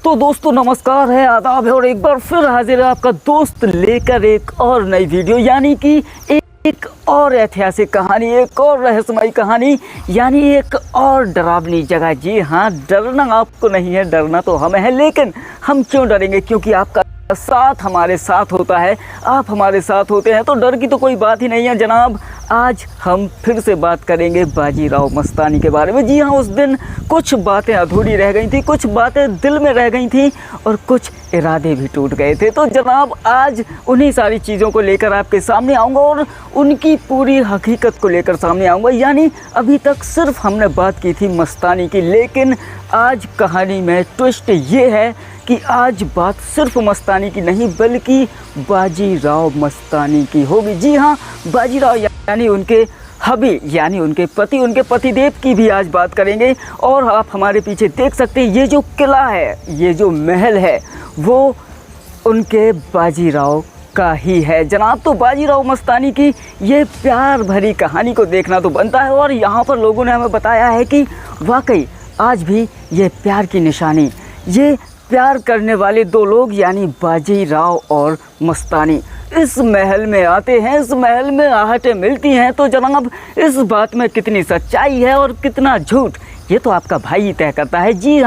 तो दोस्तों नमस्कार है, आदाब है और एक बार फिर हाजिर है आपका दोस्त लेकर एक और नई वीडियो, यानी कि एक और ऐतिहासिक कहानी, एक और रहस्यमयी कहानी, यानी एक और डरावनी जगह। जी हाँ, डरना आपको नहीं है, डरना तो हमें है, लेकिन हम क्यों डरेंगे? क्योंकि आपका साथ हमारे साथ होता है, आप हमारे साथ होते हैं, तो डर की तो कोई बात ही नहीं है जनाब। आज हम फिर से बात करेंगे बाजीराव मस्तानी के बारे में। जी हाँ, उस दिन कुछ बातें अधूरी रह गई थी, कुछ बातें दिल में रह गई थी और कुछ इरादे भी टूट गए थे। तो जनाब आज उन्हीं सारी चीज़ों को लेकर आपके सामने आऊँगा और उनकी पूरी हकीकत को लेकर सामने आऊँगा। यानी अभी तक सिर्फ हमने बात की थी मस्तानी की, लेकिन आज कहानी में ट्विस्ट ये है कि आज बात सिर्फ मस्तानी की नहीं बल्कि बाजीराव मस्तानी की होगी। जी हाँ, बाजीराव यानी उनके हबी, यानी उनके पति, उनके पतिदेव की भी आज बात करेंगे। और आप हमारे पीछे देख सकते हैं, ये जो किला है, ये जो महल है, वो उनके बाजीराव का ही है जनाब। तो बाजीराव मस्तानी की ये प्यार भरी कहानी को देखना तो बनता है। और यहाँ पर लोगों ने हमें बताया है कि वाकई आज भी ये प्यार की निशानी, ये प्यार करने वाले दो लोग यानी बाजीराव और मस्तानी इस महल में आते हैं, इस महल में आहटें मिलती हैं। तो जनाब इस बात में कितनी सच्चाई है और कितना झूठ, ये तो आपका भाई ही तय करता है। जी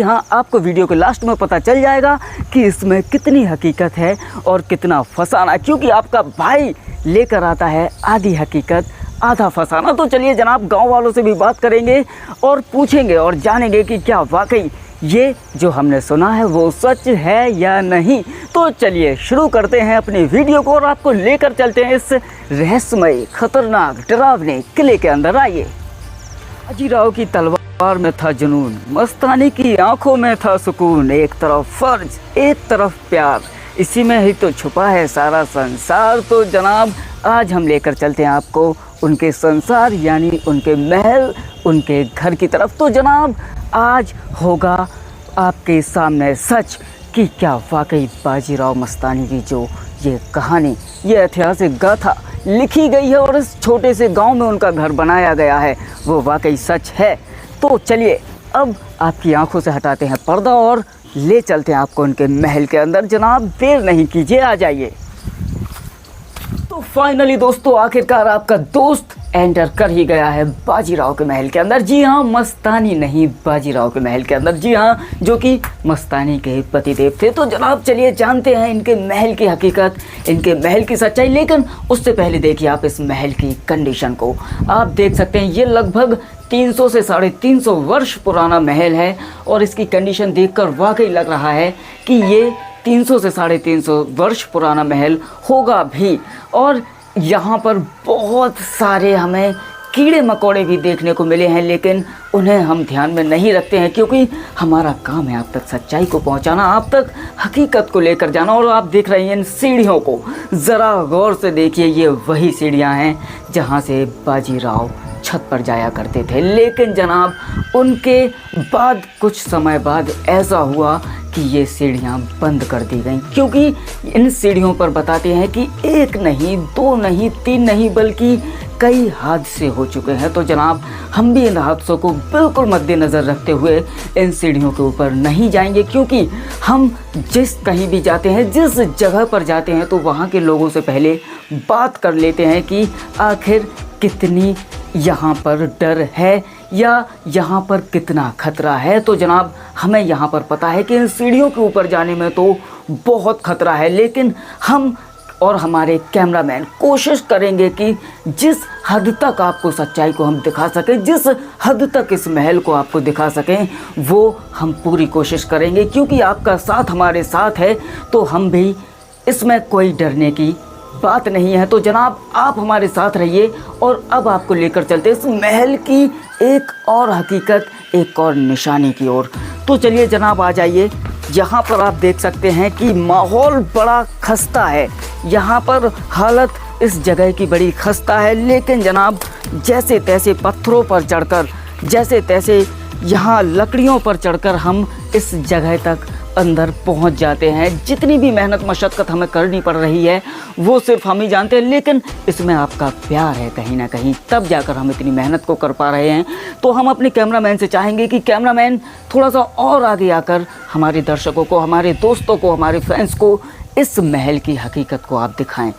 हाँ, आपको वीडियो के लास्ट में पता चल जाएगा कि इसमें कितनी हकीकत है और कितना फसाना, क्योंकि आपका भाई लेकर आता है आधी हकीकत आधा फसाना। तो चलिए जनाब, गांव वालों से भी बात करेंगे और पूछेंगे और जानेंगे कि क्या वाकई ये जो हमने सुना है वो सच है या नहीं। तो चलिए शुरू करते हैं अपनी वीडियो को और आपको लेकर चलते हैं इस रहस्यमय, खतरनाक, डरावने किले के अंदर। आइए। बाजीराव की तलवार में था जुनून, मस्तानी की आंखों में था सुकून। एक तरफ फर्ज, एक तरफ प्यार, इसी में ही तो छुपा है सारा संसार। तो जनाब आज हम लेकर चलते हैं आपको उनके संसार यानी उनके महल, उनके घर की तरफ। तो जनाब आज होगा आपके सामने सच कि क्या वाकई बाजीराव मस्तानी की जो ये कहानी, ये ऐतिहासिक गाथा लिखी गई है और इस छोटे से गांव में उनका घर बनाया गया है, वो वाकई सच है। तो चलिए अब आपकी आंखों से हटाते हैं पर्दा और ले चलते हैं आपको उनके महल के अंदर। जनाब देर नहीं कीजिए, आ जाइए। तो फाइनली दोस्तों आखिरकार आपका दोस्त एंटर कर ही गया है बाजीराव के महल के अंदर। जी हाँ, मस्तानी नहीं, बाजीराव के महल के अंदर। जी हाँ, जो कि मस्तानी के पतिदेव थे। तो जनाब चलिए जानते हैं इनके महल की हकीकत, इनके महल की सच्चाई। लेकिन उससे पहले देखिए आप इस महल की कंडीशन को। आप देख सकते हैं ये लगभग 300 से 350 वर्ष पुराना महल है और इसकी कंडीशन देखकर वाकई लग रहा है कि ये 300 से 350 वर्ष पुराना महल होगा भी। और यहाँ पर बहुत सारे हमें कीड़े मकोड़े भी देखने को मिले हैं, लेकिन उन्हें हम ध्यान में नहीं रखते हैं क्योंकि हमारा काम है आप तक सच्चाई को पहुँचाना, आप तक हकीकत को लेकर जाना। और आप देख रहे हैं इन सीढ़ियों को, ज़रा गौर से देखिए, ये वही सीढ़ियाँ हैं जहाँ से बाजीराव छत पर जाया करते थे। लेकिन जनाब उनके बाद कुछ समय बाद ऐसा हुआ कि ये सीढ़ियाँ बंद कर दी गईं, क्योंकि इन सीढ़ियों पर बताते हैं कि एक नहीं, दो नहीं, तीन नहीं, बल्कि कई हादसे हो चुके हैं। तो जनाब हम भी इन हादसों को बिल्कुल मद्देनज़र रखते हुए इन सीढ़ियों के ऊपर नहीं जाएंगे, क्योंकि हम जिस कहीं भी जाते हैं, जिस जगह पर जाते हैं, तो वहाँ के लोगों से पहले बात कर लेते हैं कि आखिर कितनी यहाँ पर डर है या यहाँ पर कितना खतरा है। तो जनाब हमें यहाँ पर पता है कि इन सीढ़ियों के ऊपर जाने में तो बहुत खतरा है, लेकिन हम और हमारे कैमरामैन कोशिश करेंगे कि जिस हद तक आपको सच्चाई को हम दिखा सकें, जिस हद तक इस महल को आपको दिखा सकें, वो हम पूरी कोशिश करेंगे। क्योंकि आपका साथ हमारे साथ है तो हम भी, इसमें कोई डरने की बात नहीं है। तो जनाब आप हमारे साथ रहिए और अब आपको लेकर चलते इस महल की एक और हकीकत, एक और निशानी की ओर। तो चलिए जनाब आ जाइए। यहाँ पर आप देख सकते हैं कि माहौल बड़ा खस्ता है, यहाँ पर हालत इस जगह की बड़ी खस्ता है। लेकिन जनाब जैसे तैसे पत्थरों पर चढ़कर, जैसे तैसे यहाँ लकड़ियों पर चढ़कर हम इस जगह तक अंदर पहुंच जाते हैं। जितनी भी मेहनत मशक्क़त हमें करनी पड़ रही है वो सिर्फ हम ही जानते हैं, लेकिन इसमें आपका प्यार है कहीं ना कहीं, तब जाकर हम इतनी मेहनत को कर पा रहे हैं। तो हम अपने कैमरामैन से चाहेंगे कि कैमरामैन थोड़ा सा और आगे आकर हमारे दर्शकों को, हमारे दोस्तों को, हमारे फैंस को इस महल की हकीकत को आप दिखाएं।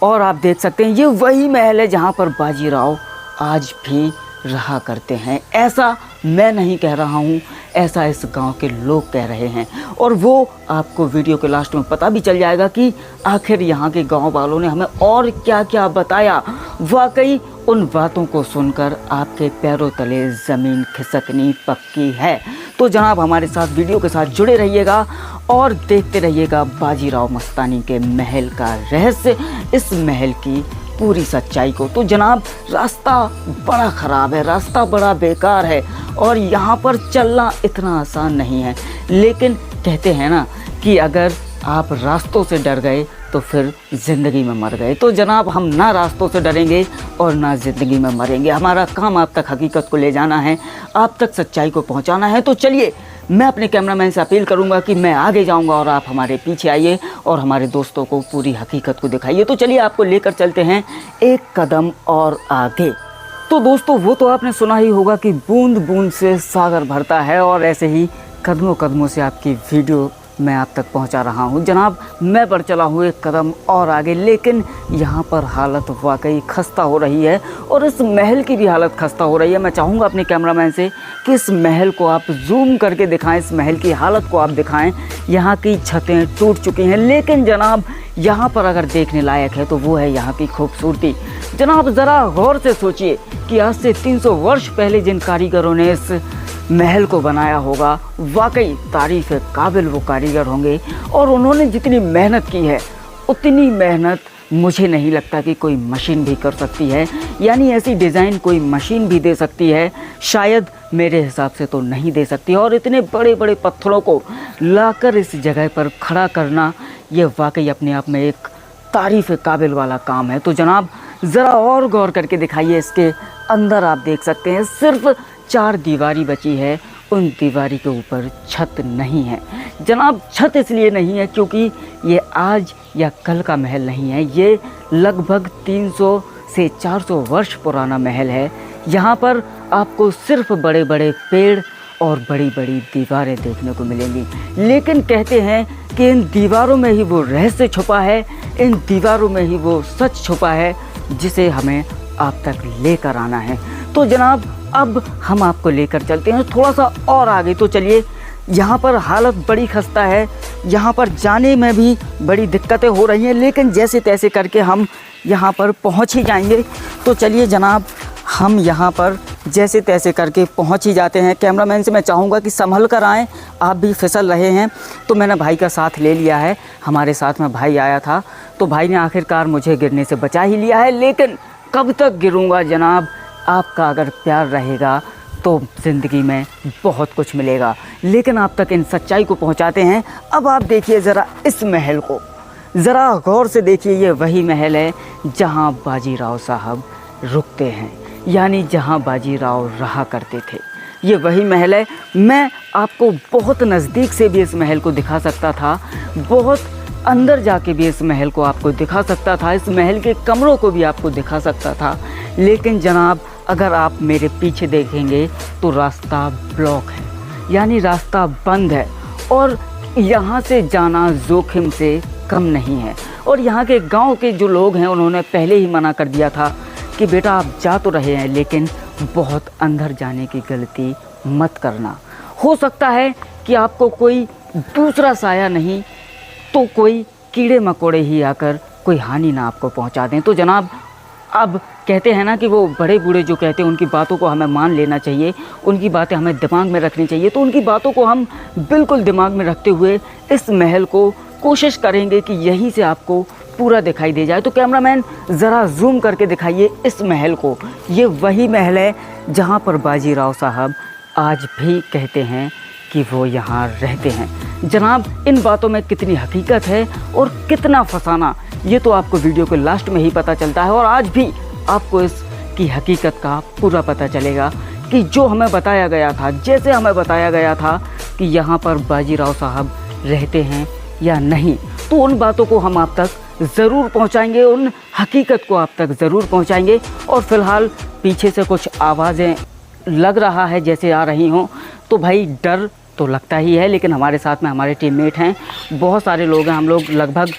और आप देख सकते हैं ये वही महल है जहाँ पर बाजीराव आज भी रहा करते हैं। ऐसा मैं नहीं कह रहा हूँ, ऐसा इस गांव के लोग कह रहे हैं। और वो आपको वीडियो के लास्ट में पता भी चल जाएगा कि आखिर यहाँ के गांव वालों ने हमें और क्या क्या बताया। वाकई उन बातों को सुनकर आपके पैरों तले ज़मीन खिसकनी पक्की है। तो जनाब हमारे साथ वीडियो के साथ जुड़े रहिएगा और देखते रहिएगा बाजीराव मस्तानी के महल का रहस्य, इस महल की पूरी सच्चाई को। तो जनाब रास्ता बड़ा ख़राब है, रास्ता बड़ा बेकार है और यहाँ पर चलना इतना आसान नहीं है। लेकिन कहते हैं ना कि अगर आप रास्तों से डर गए तो फिर ज़िंदगी में मर गए। तो जनाब हम ना रास्तों से डरेंगे और ना ज़िंदगी में मरेंगे। हमारा काम आप तक हकीकत को ले जाना है, आप तक सच्चाई को पहुँचाना है। तो चलिए मैं अपने कैमरामैन से अपील करूंगा कि मैं आगे जाऊंगा और आप हमारे पीछे आइए और हमारे दोस्तों को पूरी हकीकत को दिखाइए। तो चलिए आपको लेकर चलते हैं एक कदम और आगे। तो दोस्तों वो तो आपने सुना ही होगा कि बूंद बूंद से सागर भरता है, और ऐसे ही कदमों कदमों से आपकी वीडियो मैं आप तक पहुंचा रहा हूं। जनाब मैं बढ़ चला हूं एक कदम और आगे, लेकिन यहाँ पर हालत वाकई खस्ता हो रही है और इस महल की भी हालत खस्ता हो रही है। मैं चाहूँगा अपने कैमरामैन से कि इस महल को आप जूम करके दिखाएं, इस महल की हालत को आप दिखाएं। यहाँ की छतें टूट चुकी हैं, लेकिन जनाब यहाँ पर अगर देखने लायक है तो वो है यहाँ की खूबसूरती। जनाब ज़रा गौर से सोचिए कि आज से 300 वर्ष पहले जिन कारीगरों ने इस महल को बनाया होगा, वाकई तारीफ़ काबिल वो कारीगर होंगे। और उन्होंने जितनी मेहनत की है उतनी मेहनत मुझे नहीं लगता कि कोई मशीन भी कर सकती है। यानी ऐसी डिज़ाइन कोई मशीन भी दे सकती है, शायद मेरे हिसाब से तो नहीं दे सकती। और इतने बड़े बड़े पत्थरों को लाकर इस जगह पर खड़ा करना, ये वाकई अपने आप में एक तारीफ़ काबिल वाला काम है। तो जनाब ज़रा और गौर करके दिखाइए। इसके अंदर आप देख सकते हैं सिर्फ 4 दीवारी बची है, उन दीवारी के ऊपर छत नहीं है। जनाब छत इसलिए नहीं है क्योंकि ये आज या कल का महल नहीं है, ये लगभग 300 से 400 वर्ष पुराना महल है। यहाँ पर आपको सिर्फ बड़े बड़े पेड़ और बड़ी बड़ी दीवारें देखने को मिलेंगी। लेकिन कहते हैं कि इन दीवारों में ही वो रहस्य छुपा है, इन दीवारों में ही वो सच छुपा है जिसे हमें आप तक लेकर आना है। तो जनाब अब हम आपको लेकर चलते हैं थोड़ा सा और आगे। तो चलिए यहाँ पर हालत बड़ी खस्ता है, यहाँ पर जाने में भी बड़ी दिक्कतें हो रही हैं, लेकिन जैसे तैसे करके हम यहाँ पर पहुँच ही जाएंगे। तो चलिए जनाब हम यहाँ पर जैसे तैसे करके पहुँच ही जाते हैं। कैमरामैन से मैं चाहूँगा कि संभल कर आएँ, आप भी फिसल रहे हैं। तो मैंने भाई का साथ ले लिया है, हमारे साथ में भाई आया था, तो भाई ने आखिरकार मुझे गिरने से बचा ही लिया है। लेकिन कब तक गिरूँगा जनाब, आपका अगर प्यार रहेगा तो ज़िंदगी में बहुत कुछ मिलेगा। लेकिन आप तक इन सच्चाई को पहुंचाते हैं। अब आप देखिए ज़रा इस महल को, ज़रा गौर से देखिए। ये वही महल है जहां बाजीराव साहब रुकते हैं, यानी जहां बाजीराव रहा करते थे। ये वही महल है। मैं आपको बहुत नज़दीक से भी इस महल को दिखा सकता था, बहुत अंदर जाके भी इस महल को आपको दिखा सकता था, इस महल के कमरों को भी आपको दिखा सकता था। लेकिन जनाब अगर आप मेरे पीछे देखेंगे तो रास्ता ब्लॉक है, यानी रास्ता बंद है और यहाँ से जाना जोखिम से कम नहीं है। और यहाँ के गांव के जो लोग हैं उन्होंने पहले ही मना कर दिया था कि बेटा आप जा तो रहे हैं लेकिन बहुत अंदर जाने की गलती मत करना। हो सकता है कि आपको कोई दूसरा साया नहीं तो कोई कीड़े मकोड़े ही आकर कोई हानि ना आपको पहुँचा दें। तो जनाब अब कहते हैं ना कि वो बड़े बूढ़े जो कहते हैं उनकी बातों को हमें मान लेना चाहिए, उनकी बातें हमें दिमाग में रखनी चाहिए। तो उनकी बातों को हम बिल्कुल दिमाग में रखते हुए इस महल को कोशिश करेंगे कि यहीं से आपको पूरा दिखाई दे जाए। तो कैमरामैन ज़रा जूम करके दिखाइए इस महल को। ये वही महल है जहाँ पर बाजीराव साहब आज भी कहते हैं कि वो यहाँ रहते हैं। जनाब इन बातों में कितनी हकीकत है और कितना फसाना, ये तो आपको वीडियो के लास्ट में ही पता चलता है। और आज भी आपको इसकी हकीकत का पूरा पता चलेगा कि जो हमें बताया गया था, जैसे हमें बताया गया था कि यहाँ पर बाजीराव साहब रहते हैं या नहीं। तो उन बातों को हम आप तक ज़रूर पहुंचाएंगे, उन हकीकत को आप तक ज़रूर पहुंचाएंगे। और फ़िलहाल पीछे से कुछ आवाज़ें लग रहा है जैसे आ रही हों, तो भाई डर तो लगता ही है, लेकिन हमारे साथ में हमारे टीममेट हैं, बहुत सारे लोग हैं, हम लोग लगभग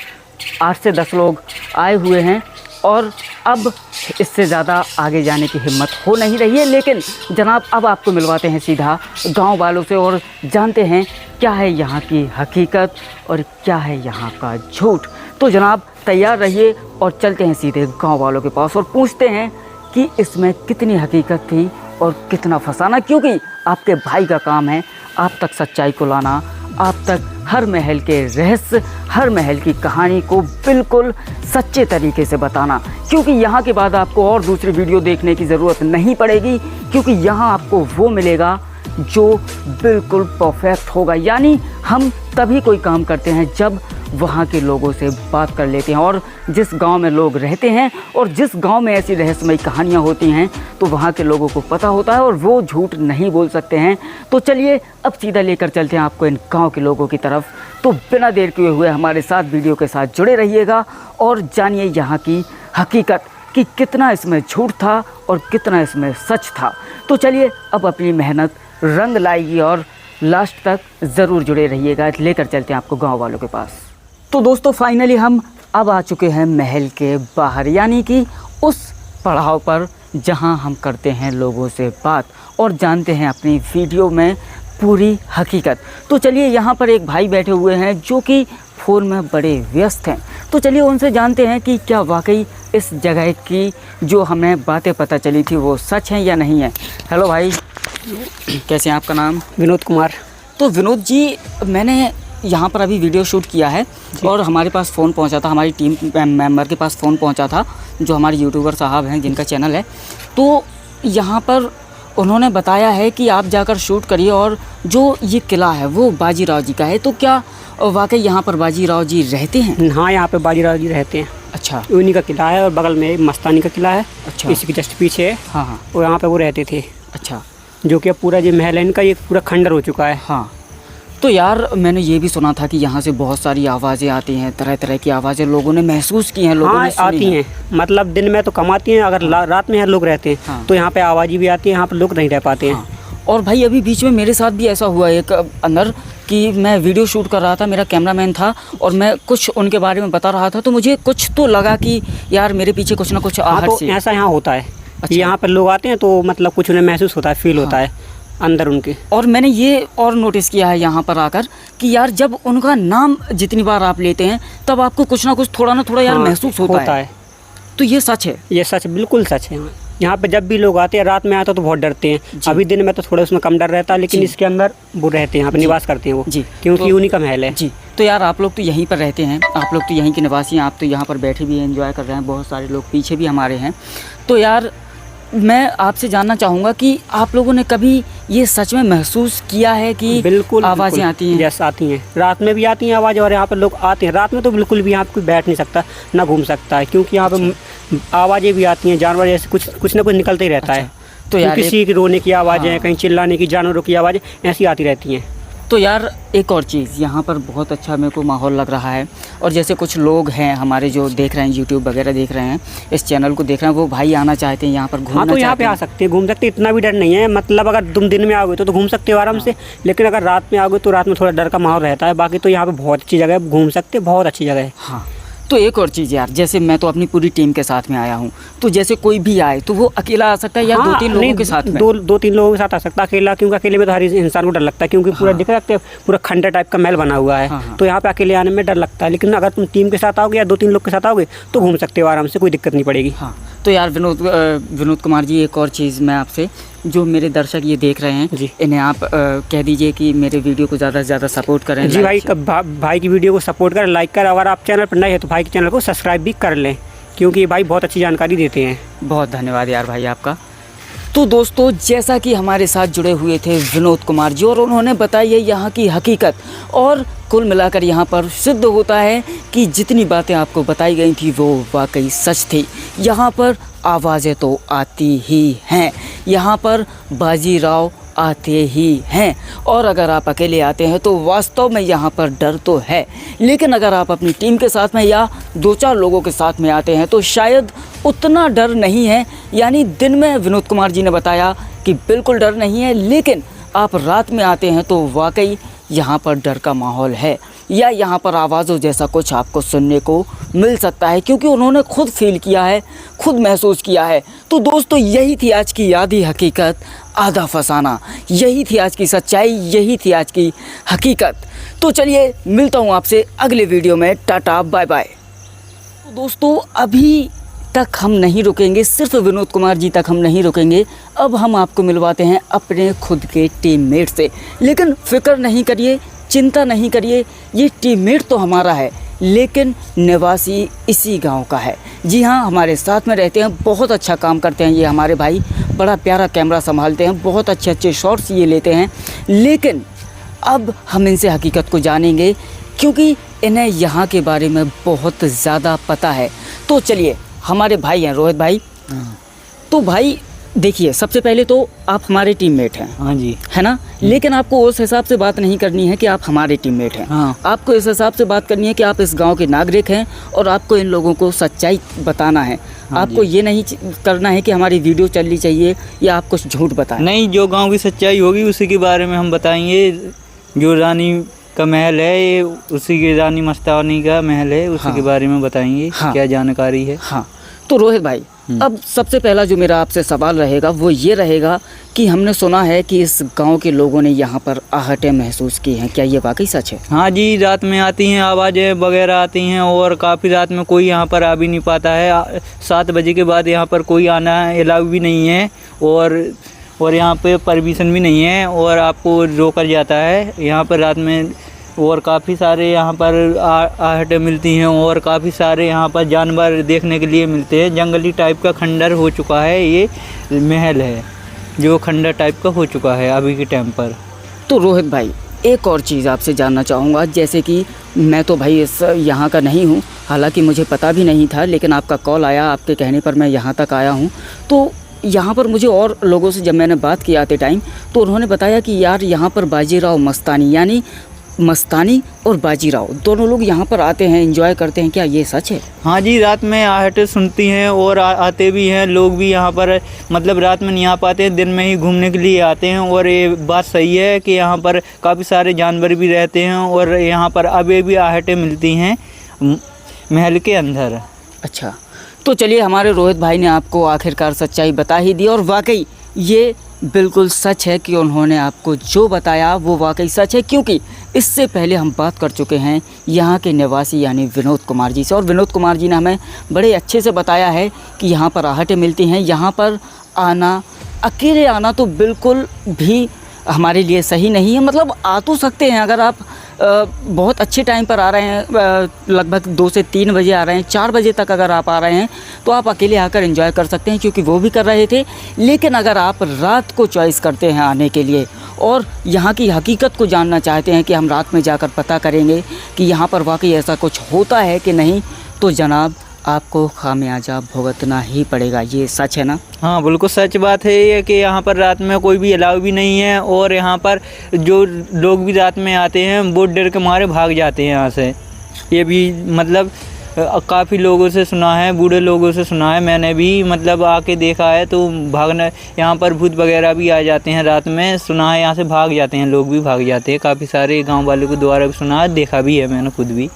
8 से 10 लोग आए हुए हैं और अब इससे ज़्यादा आगे जाने की हिम्मत हो नहीं रही है। लेकिन जनाब अब आपको मिलवाते हैं सीधा गांव वालों से और जानते हैं क्या है यहाँ की हकीकत और क्या है यहाँ का झूठ। तो जनाब तैयार रहिए और चलते हैं सीधे गांव वालों के पास और पूछते हैं कि इसमें कितनी हकीकत थी और कितना फंसाना, क्योंकि आपके भाई का काम है आप तक सच्चाई को लाना, आप तक हर महल के रहस्य, हर महल की कहानी को बिल्कुल सच्चे तरीके से बताना। क्योंकि यहाँ के बाद आपको और दूसरी वीडियो देखने की ज़रूरत नहीं पड़ेगी, क्योंकि यहाँ आपको वो मिलेगा जो बिल्कुल परफेक्ट होगा। यानी हम तभी कोई काम करते हैं जब वहाँ के लोगों से बात कर लेते हैं, और जिस गांव में लोग रहते हैं और जिस गांव में ऐसी रहस्यमयी कहानियाँ होती हैं तो वहाँ के लोगों को पता होता है और वो झूठ नहीं बोल सकते हैं। तो चलिए अब सीधा लेकर चलते हैं आपको इन गांव के लोगों की तरफ। तो बिना देर किए हुए हमारे साथ वीडियो के साथ जुड़े रहिएगा और जानिए यहाँ की हकीकत कि कितना इसमें झूठ था और कितना इसमें सच था। तो चलिए अब अपनी मेहनत रंग लाएगी और लास्ट तक ज़रूर जुड़े रहिएगा। लेकर चलते हैं आपको गांव वालों के पास। तो दोस्तों फाइनली हम अब आ चुके हैं महल के बाहर, यानी कि उस पड़ाव पर जहां हम करते हैं लोगों से बात और जानते हैं अपनी वीडियो में पूरी हकीकत। तो चलिए यहाँ पर एक भाई बैठे हुए हैं जो कि फ़ोन में बड़े व्यस्त हैं। तो चलिए उनसे जानते हैं कि क्या वाकई इस जगह की जो हमें बातें पता चली थी वो सच हैं या नहीं है। हेलो भाई, कैसे हैं? आपका नाम? विनोद कुमार। तो विनोद जी, मैंने यहाँ पर अभी वीडियो शूट किया है और हमारे पास फ़ोन पहुँचा था, हमारी टीम मेंबर के पास फ़ोन पहुँचा था जो हमारे यूट्यूबर साहब हैं जिनका चैनल है। तो यहाँ पर उन्होंने बताया है कि आप जाकर शूट करिए और जो ये किला है वो बाजीराव जी का है। तो क्या वाकई यहाँ पर बाजीराव जी रहते हैं? हाँ, यहाँ पे बाजीराव जी रहते हैं। अच्छा, उन्हीं का किला है और बगल में मस्तानी का किला है। अच्छा, इसी के जस्ट पीछे है। हाँ हाँ, और यहाँ पे वो रहते थे। अच्छा, जो कि अब पूरा जो महल है इनका ये पूरा खंडर हो चुका है। हाँ। तो यार मैंने ये भी सुना था कि यहाँ से बहुत सारी आवाज़ें आती हैं, तरह तरह की आवाज़ें लोगों ने महसूस की हैं, लोगों ने सुनी आती हैं। मतलब दिन में तो कम आती हैं, अगर रात में यहाँ लोग रहते हैं हाँ। तो यहाँ पे आवाज़ें भी आती हैं, यहाँ पे लोग नहीं रह पाते हैं। हाँ। और भाई अभी बीच में मेरे साथ भी ऐसा हुआ एक अंदर कि मैं वीडियो शूट कर रहा था, मेरा कैमरामैन था और मैं कुछ उनके बारे में बता रहा था, तो मुझे कुछ तो लगा कि यार मेरे पीछे कुछ ना कुछ आहट सी। ऐसा यहाँ होता है। अच्छा। यहाँ पर लोग आते हैं तो मतलब कुछ उन्हें महसूस होता है, फील होता है अंदर उनके। और मैंने ये और नोटिस किया है यहाँ पर आकर कि यार जब उनका नाम जितनी बार आप लेते हैं तब आपको कुछ ना कुछ थोड़ा ना थोड़ा यार महसूस होता है। तो ये सच है? ये सच, बिल्कुल सच है। यहाँ पे जब भी लोग आते हैं रात में आते तो बहुत डरते हैं। अभी दिन में तो थोड़ा उसमें कम डर रहता है, लेकिन इसके अंदर वो रहते हैं, यहाँ पे निवास करते हैं वो जी, क्योंकि उन्हीं का महल है जी। तो यार आप लोग तो यहीं पर रहते हैं, आप लोग तो यहीं के निवासी हैं, आप तो यहाँ पर बैठे भी एंजॉय कर रहे हैं, बहुत सारे लोग पीछे भी हमारे हैं। तो यार मैं आपसे जानना चाहूँगा कि आप लोगों ने कभी ये सच में महसूस किया है कि बिल्कुल आवाज़ें आती हैं? यस, आती हैं, रात में भी आती हैं आवाज़। और यहाँ पर लोग आते हैं रात में तो बिल्कुल भी यहाँ पर कोई बैठ नहीं सकता, ना घूम सकता है, क्योंकि यहाँ पर आवाज़ें भी आती हैं, जानवर जैसे कुछ ना कुछ निकलता ही रहता है। तो यार किसी की रोने की आवाज़ें, कहीं चिल्लाने की, जानवरों की आवाज़ें ऐसी आती रहती हैं। तो यार एक और चीज़, यहाँ पर बहुत अच्छा मेरे को माहौल लग रहा है और जैसे कुछ लोग हैं हमारे जो देख रहे हैं, यूट्यूब वगैरह देख रहे हैं, इस चैनल को देख रहे हैं, वो भाई आना चाहते हैं यहाँ पर घूमना। हाँ, तो यहाँ पे आ सकते हैं, घूम सकते हैं, इतना भी डर नहीं है। मतलब अगर तुम दिन में आओगे तो घूम सकते हो आराम से, लेकिन अगर रात में आओगे तो रात में थोड़ा डर का माहौल रहता है। बाकी तो यहाँ पे बहुत अच्छी जगह है, घूम सकते हैं, बहुत अच्छी जगह है। हाँ। तो एक और चीज़ यार, जैसे मैं तो अपनी पूरी टीम के साथ में आया हूँ, तो जैसे कोई भी आए तो वो अकेला आ सकता है या हाँ, 2-3 लोगों के साथ में? दो तीन लोगों के साथ आ सकता है अकेला, क्योंकि अकेले में तो हर इंसान को डर लगता है, क्योंकि पूरा दिख रहा है पूरा खंडर टाइप का महल बना हुआ है। हाँ। तो यहाँ पे अकेले आने में डर लगता है, लेकिन अगर तुम टीम के साथ आओगे या 2-3 लोग के साथ आओगे तो घूम सकते हो आराम से, कोई दिक्कत नहीं पड़ेगी। हाँ। तो यार विनोद कुमार जी, एक और चीज़ मैं आपसे, जो मेरे दर्शक ये देख रहे हैं जी, इन्हें आप कह दीजिए कि मेरे वीडियो को ज़्यादा से ज़्यादा सपोर्ट करें। जी भाई की वीडियो को सपोर्ट करें, लाइक करें। अगर आप चैनल पर नए हैं तो भाई के चैनल को सब्सक्राइब भी कर लें, क्योंकि भाई बहुत अच्छी जानकारी देते हैं। बहुत धन्यवाद यार भाई आपका। तो दोस्तों जैसा कि हमारे साथ जुड़े हुए थे विनोद कुमार जी और उन्होंने बताई है यहाँ की हकीकत, और कुल मिलाकर यहाँ पर सिद्ध होता है कि जितनी बातें आपको बताई गई थी वो वाकई सच थी। यहाँ पर आवाज़ें तो आती ही हैं, यहाँ पर बाजीराव आते ही हैं। और अगर आप अकेले आते हैं तो वास्तव में यहाँ पर डर तो है, लेकिन अगर आप अपनी टीम के साथ में या 2-4 लोगों के साथ में आते हैं तो शायद उतना डर नहीं है। यानी दिन में विनोद कुमार जी ने बताया कि बिल्कुल डर नहीं है, लेकिन आप रात में आते हैं तो वाकई यहाँ पर डर का माहौल है, या यहाँ पर आवाज़ों जैसा कुछ आपको सुनने को मिल सकता है, क्योंकि उन्होंने खुद फील किया है, खुद महसूस किया है। तो दोस्तों, यही थी आज की आधी हकीकत आधा फसाना, यही थी आज की सच्चाई, यही थी आज की हकीकत। तो चलिए मिलता हूँ आपसे अगले वीडियो में। Tata bye bye. तो दोस्तों, अभी तक हम नहीं रुकेंगे, सिर्फ विनोद कुमार जी तक हम नहीं रुकेंगे। अब हम आपको मिलवाते हैं अपने खुद के टीममेट से। लेकिन फिक्र नहीं करिए, चिंता नहीं करिए, ये टीममेट तो हमारा है लेकिन निवासी इसी गांव का है। जी हाँ, हमारे साथ में रहते हैं, बहुत अच्छा काम करते हैं ये हमारे भाई, बड़ा प्यारा कैमरा संभालते हैं, बहुत अच्छे अच्छे शॉट्स ये लेते हैं। लेकिन अब हम इनसे हकीकत को जानेंगे, क्योंकि इन्हें यहाँ के बारे में बहुत ज़्यादा पता है। तो चलिए, हमारे भाई हैं रोहित भाई। तो भाई देखिए, सबसे पहले तो आप हमारे टीममेट हैं। हाँ जी, है ना। लेकिन आपको उस हिसाब से बात नहीं करनी है कि आप हमारे टीममेट हैं। हाँ। आपको इस हिसाब से बात करनी है कि आप इस गांव के नागरिक हैं और आपको इन लोगों को सच्चाई बताना है। हाँ आपको ये नहीं करना है कि हमारी वीडियो चलनी चाहिए या आप कुछ झूठ बताएं। नहीं, जो गांव की सच्चाई होगी उसी के बारे में हम बताएंगे। जो रानी का महल है, ये उसी के रानी मस्तानी का महल है, उसी के बारे में बताएंगे। हाँ। क्या जानकारी है। हाँ, तो रोहित भाई, अब सबसे पहला जो मेरा आपसे सवाल रहेगा वो ये रहेगा कि हमने सुना है कि इस गांव के लोगों ने यहाँ पर आहटें महसूस की हैं, क्या ये वाकई सच है? हाँ जी, रात में आती हैं आवाज़ें वगैरह आती हैं, और काफ़ी रात में कोई यहाँ पर आ भी नहीं पाता है। 7 बजे के बाद यहाँ पर कोई आना अलाउ भी नहीं है, और यहाँ पे परमिशन भी नहीं है, और आपको रोका जाता है यहाँ पर रात में। और काफ़ी सारे यहाँ पर आहटें मिलती हैं, और काफ़ी सारे यहाँ पर जानवर देखने के लिए मिलते हैं। जंगली टाइप का खंडर हो चुका है, ये महल है जो खंडर टाइप का हो चुका है अभी के टाइम पर। तो रोहित भाई, एक और चीज़ आपसे जानना चाहूँगा, जैसे कि मैं तो भाई इस यहाँ का नहीं हूँ, हालांकि मुझे पता भी नहीं था, लेकिन आपका कॉल आया, आपके कहने पर मैं यहाँ तक आया हूँ। तो यहाँ पर मुझे और लोगों से जब मैंने बात की आते टाइम, तो उन्होंने बताया कि यार यहाँ पर बाजीराव मस्तानी, यानी मस्तानी और बाजीराव दोनों लोग यहाँ पर आते हैं, एंजॉय करते हैं, क्या ये सच है? हाँ जी, रात में आहटें सुनती हैं और आते भी हैं लोग भी यहाँ पर। मतलब रात में नहीं आ पाते हैं, दिन में ही घूमने के लिए आते हैं। और ये बात सही है कि यहाँ पर काफ़ी सारे जानवर भी रहते हैं, और यहाँ पर अभी भी आहटें मिलती हैं महल के अंदर। अच्छा, तो चलिए, हमारे रोहित भाई ने आपको आखिरकार सच्चाई बता ही दी, और वाकई ये बिल्कुल सच है कि उन्होंने आपको जो बताया वो वाकई सच है, क्योंकि इससे पहले हम बात कर चुके हैं यहाँ के निवासी यानी विनोद कुमार जी से, और विनोद कुमार जी ने हमें बड़े अच्छे से बताया है कि यहाँ पर आहटें मिलती हैं। यहाँ पर आना, अकेले आना तो बिल्कुल भी हमारे लिए सही नहीं है। मतलब आ तो सकते हैं, अगर आप बहुत अच्छे टाइम पर आ रहे हैं, लगभग 2 से 3 बजे आ रहे हैं, 4 बजे तक अगर आप आ रहे हैं तो आप अकेले आकर एंजॉय कर सकते हैं, क्योंकि वो भी कर रहे थे। लेकिन अगर आप रात को चॉइस करते हैं आने के लिए और यहाँ की हकीकत को जानना चाहते हैं कि हम रात में जाकर पता करेंगे कि यहाँ पर वाकई ऐसा कुछ होता है कि नहीं, तो जनाब आपको खामियाजा भुगतना ही पड़ेगा। ये सच है ना? हाँ, बिल्कुल सच बात है ये कि यहाँ पर रात में कोई भी अलाउ भी नहीं है, और यहाँ पर जो लोग भी रात में आते हैं वो डर के मारे भाग जाते हैं यहाँ से। ये भी मतलब काफ़ी लोगों से सुना है, बूढ़े लोगों से सुना है, मैंने भी मतलब आके देखा है। तो भागना, यहाँ पर भूत वगैरह भी आ जाते हैं रात में, सुना है, यहाँ से भाग जाते हैं, लोग भी भाग जाते हैं। काफ़ी सारे गाँव वालों के द्वारा भी सुना है, देखा भी है मैंने खुद भी।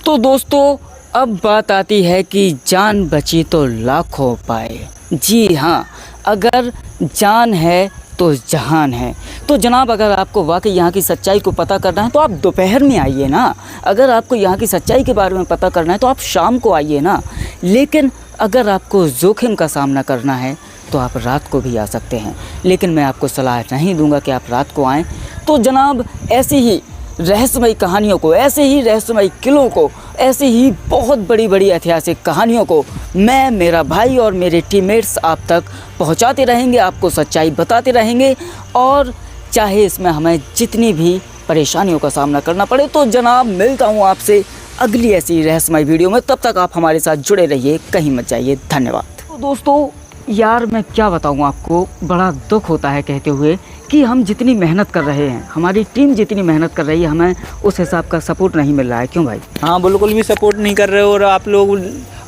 तो दोस्तों, अब बात आती है कि जान बची तो लाखों पाए। जी हाँ, अगर जान है तो जहान है। तो जनाब, अगर आपको वाकई यहाँ की सच्चाई को पता करना है तो आप दोपहर में आइए ना। अगर आपको यहाँ की सच्चाई के बारे में पता करना है तो आप शाम को आइए ना। लेकिन अगर आपको जोखिम का सामना करना है तो आप रात को भी आ सकते हैं, लेकिन मैं आपको सलाह नहीं दूंगा कि आप रात को आएँ। तो जनाब, ऐसी ही रहस्यमयी कहानियों को, ऐसे ही रहस्यमयी किलों को, ऐसे ही बहुत बड़ी बड़ी ऐतिहासिक कहानियों को मैं, मेरा भाई और मेरे टीममेट्स आप तक पहुंचाते रहेंगे, आपको सच्चाई बताते रहेंगे। और चाहे इसमें हमें जितनी भी परेशानियों का सामना करना पड़े। तो जनाब, मिलता हूं आपसे अगली ऐसी रहस्यमयी वीडियो में। तब तक आप हमारे साथ जुड़े रहिए, कहीं मत जाइए। धन्यवाद। तो दोस्तों यार, मैं क्या बताऊं आपको, बड़ा दुख होता है कहते हुए कि हम जितनी मेहनत कर रहे हैं, हमारी टीम जितनी मेहनत कर रही है, हमें उस हिसाब का सपोर्ट नहीं मिल रहा है, क्यों भाई? हाँ, बिल्कुल भी सपोर्ट नहीं कर रहे। और आप लोग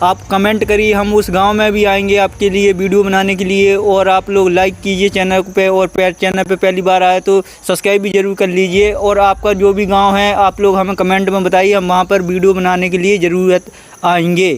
आप कमेंट करिए, हम उस गांव में भी आएंगे आपके लिए वीडियो बनाने के लिए। और आप लोग लाइक कीजिए चैनल पे, और चैनल पे पहली बार आए तो सब्सक्राइब भी ज़रूर कर लीजिए। और आपका जो भी गांव है आप लोग हमें कमेंट में बताइए, हम वहाँ पर वीडियो बनाने के लिए ज़रूरत आएंगे।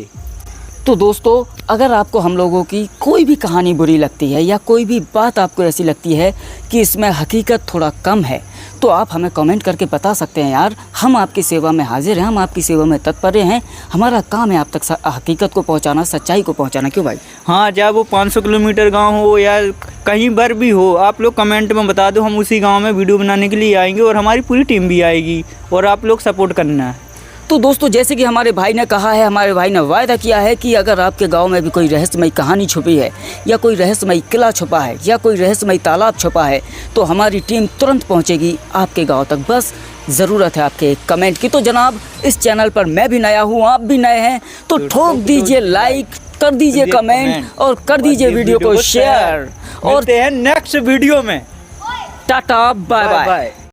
तो दोस्तों, अगर आपको हम लोगों की कोई भी कहानी बुरी लगती है या कोई भी बात आपको ऐसी लगती है कि इसमें हकीकत थोड़ा कम है, तो आप हमें कमेंट करके बता सकते हैं यार। हम आपकी सेवा में हाजिर हैं, हम आपकी सेवा में तत्पर हैं। हमारा काम है आप तक हकीकत को पहुंचाना, सच्चाई को पहुंचाना, क्यों भाई? हाँ, चाहे वो 500 किलोमीटर गांव हो या कहीं पर भी हो, आप लोग कमेंट में बता दो, हम उसी गांव में वीडियो बनाने के लिए आएंगे और हमारी पूरी टीम भी आएगी। और आप लोग सपोर्ट करना है। तो दोस्तों, जैसे कि हमारे भाई ने कहा है, हमारे भाई ने वायदा किया है कि अगर आपके गांव में भी कोई रहस्यमयी कहानी छुपी है, या कोई रहस्यमयी किला छुपा है, या कोई रहस्यमयी तालाब छुपा है, तो हमारी टीम तुरंत पहुंचेगी आपके गांव तक। बस ज़रूरत है आपके एक कमेंट की। तो जनाब, इस चैनल पर मैं भी नया हूं, आप भी नए हैं, तो ठोक दीजिए लाइक, कर दीजिए कमेंट और कर दीजिए वीडियो को शेयर। और नेक्स्ट वीडियो में टाटा, बाय बाय।